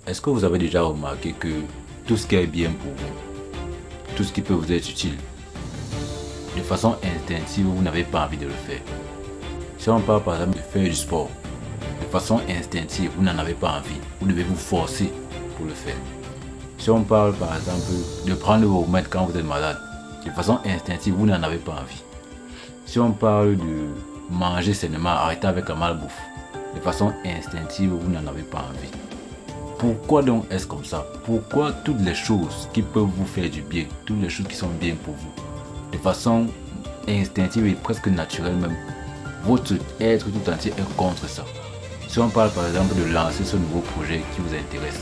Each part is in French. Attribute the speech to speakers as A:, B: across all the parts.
A: Est-ce que vous avez déjà remarqué que tout ce qui est bien pour vous, tout ce qui peut vous être utile, de façon instinctive, vous n'avez pas envie de le faire? Si on parle par exemple de faire du sport, de façon instinctive, vous n'en avez pas envie. Vous devez vous forcer pour le faire. Si on parle par exemple de prendre vos remèdes quand vous êtes malade, de façon instinctive, vous n'en avez pas envie. Si on parle de manger sainement, arrêter avec la malbouffe, de façon instinctive, vous n'en avez pas envie. Pourquoi donc est-ce comme ça? Pourquoi toutes les choses qui peuvent vous faire du bien, toutes les choses qui sont bien pour vous, de façon instinctive et presque naturelle même, votre être tout entier est contre ça? Si on parle par exemple de lancer ce nouveau projet qui vous intéresse,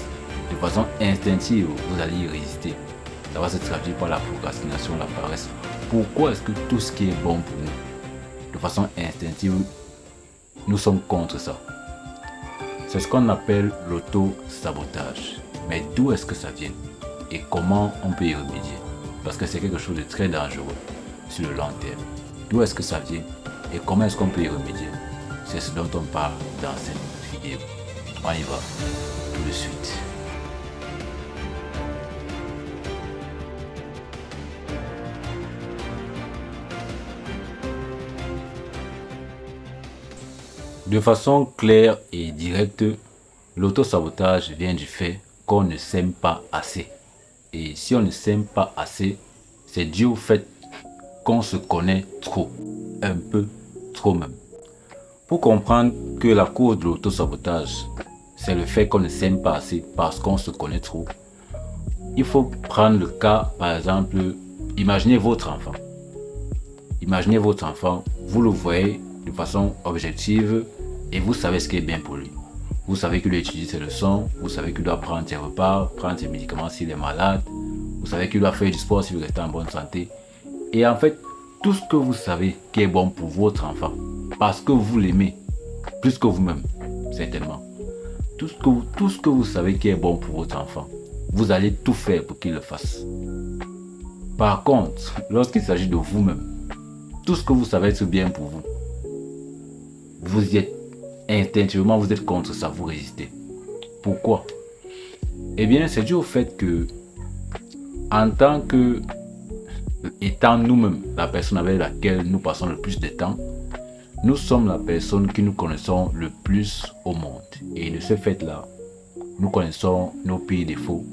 A: de façon instinctive, vous allez y résister. Ça va se traduire par la procrastination, la paresse. Pourquoi est-ce que tout ce qui est bon pour nous, de façon instinctive, nous sommes contre ça? C'est ce qu'on appelle l'auto-sabotage. Mais d'où est-ce que ça vient? Et comment on peut y remédier? Parce que c'est quelque chose de très dangereux sur le long terme. D'où est-ce que ça vient? Et comment est-ce qu'on peut y remédier? C'est ce dont on parle dans cette vidéo. On y va tout de suite. De façon claire et directe, l'auto-sabotage vient du fait qu'on ne s'aime pas assez. Et si on ne s'aime pas assez, c'est dû au fait qu'on se connaît trop, un peu trop même. Pour comprendre que la cause de l'auto-sabotage, c'est le fait qu'on ne s'aime pas assez parce qu'on se connaît trop, il faut prendre le cas, par exemple, imaginez votre enfant. Imaginez votre enfant, vous le voyez de façon objective et vous savez ce qui est bien pour lui. Vous savez qu'il doit étudier ses leçons, vous savez qu'il doit prendre ses repas, prendre ses médicaments s'il est malade, vous savez qu'il doit faire du sport s'il veut rester en bonne santé. Et en fait, tout ce que vous savez qui est bon pour votre enfant, parce que vous l'aimez, plus que vous-même, certainement. Tout ce que vous savez qui est bon pour votre enfant, vous allez tout faire pour qu'il le fasse. Par contre, lorsqu'il s'agit de vous-même, tout ce que vous savez être bien pour vous, vous y êtes instinctivement, vous êtes contre ça, vous résistez. Pourquoi? Eh bien, c'est dû au fait que, en tant que étant nous-mêmes la personne avec laquelle nous passons le plus de temps, nous sommes la personne que nous connaissons le plus au monde. Et de ce fait-là, nous connaissons nos pires défauts,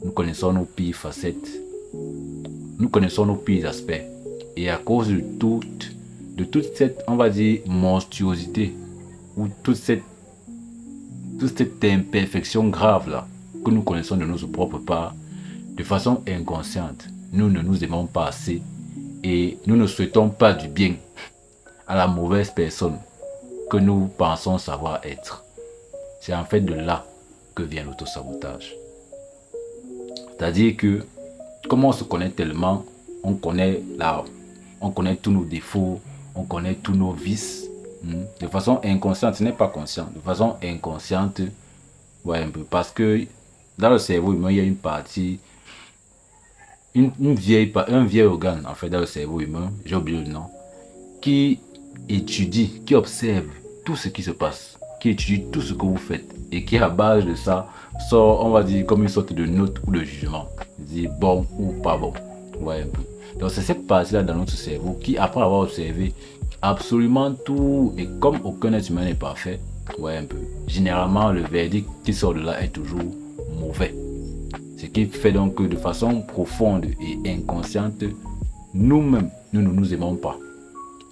A: nous connaissons nos pires facettes, nous connaissons nos pires aspects. Et à cause de toute cette, on va dire, monstruosité, ou toute cette imperfection grave là, que nous connaissons de notre propre part, de façon inconsciente, nous ne nous aimons pas assez et nous ne souhaitons pas du bien à la mauvaise personne que nous pensons savoir être. C'est en fait de là que vient l'autosabotage. C'est-à-dire que, comme on se connaît tellement, on connaît tous nos défauts, on connaît tous nos vices, de façon inconsciente, ce n'est pas conscient, de façon inconsciente, ouais, un peu, parce que dans le cerveau humain, il y a une partie, un vieil organe, en fait, dans le cerveau humain, j'ai oublié le nom, qui étudie, qui observe tout ce qui se passe, qui étudie tout ce que vous faites, et qui, à base de ça, sort, on va dire, comme une sorte de note ou de jugement, dit bon ou pas bon, ouais, un peu. Donc c'est cette partie-là dans notre cerveau qui, après avoir observé absolument tout, et comme aucun être humain n'est parfait, ouais, un peu, généralement le verdict qui sort de là est toujours mauvais. Ce qui fait donc que de façon profonde et inconsciente, nous-mêmes, nous ne nous aimons pas.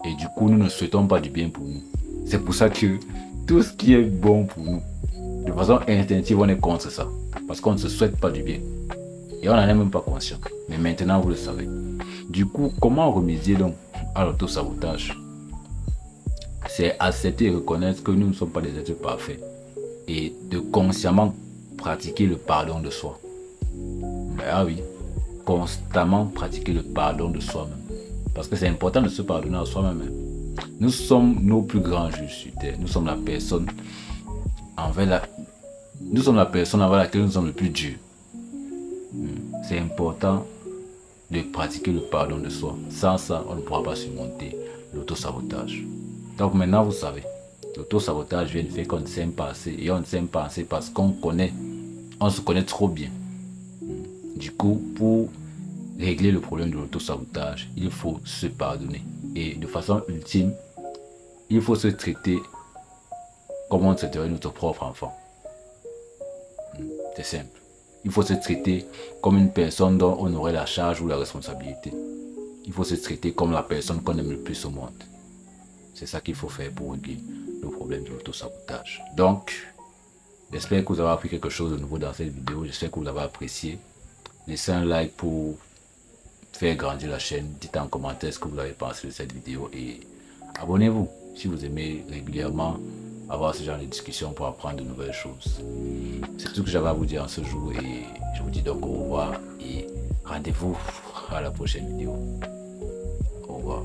A: Et du coup, nous ne souhaitons pas du bien pour nous. C'est pour ça que tout ce qui est bon pour nous, de façon instinctive, on est contre ça. Parce qu'on ne se souhaite pas du bien. Et on n'en est même pas conscient. Mais maintenant, vous le savez. Du coup, comment remédier donc à l'auto-sabotage? C'est accepter et reconnaître que nous ne sommes pas des êtres parfaits. Et de consciemment pratiquer le pardon de soi. Ah oui, constamment pratiquer le pardon de soi-même. Parce que c'est important de se pardonner à soi-même. Nous sommes nos plus grands juges sur terre. Nous sommes la personne envers laquelle nous sommes le plus durs. C'est important de pratiquer le pardon de soi. Sans ça, on ne pourra pas surmonter l'auto-sabotage. Donc maintenant, vous savez, l'auto-sabotage vient du fait qu'on ne s'aime pas assez. Et on ne s'aime pas assez parce qu'on connaît on se connaît trop bien. Du coup, pour régler le problème de l'auto-sabotage, il faut se pardonner. Et de façon ultime, il faut se traiter comme on traiterait notre propre enfant. C'est simple. Il faut se traiter comme une personne dont on aurait la charge ou la responsabilité. Il faut se traiter comme la personne qu'on aime le plus au monde. C'est ça qu'il faut faire pour régler le problème de l'auto-sabotage. Donc, j'espère que vous avez appris quelque chose de nouveau dans cette vidéo. J'espère que vous l'avez apprécié. Laissez un like pour faire grandir la chaîne. Dites en commentaire ce que vous avez pensé de cette vidéo et abonnez-vous si vous aimez régulièrement avoir ce genre de discussion pour apprendre de nouvelles choses. C'est tout ce que j'avais à vous dire en ce jour et je vous dis donc au revoir et rendez-vous à la prochaine vidéo. Au revoir.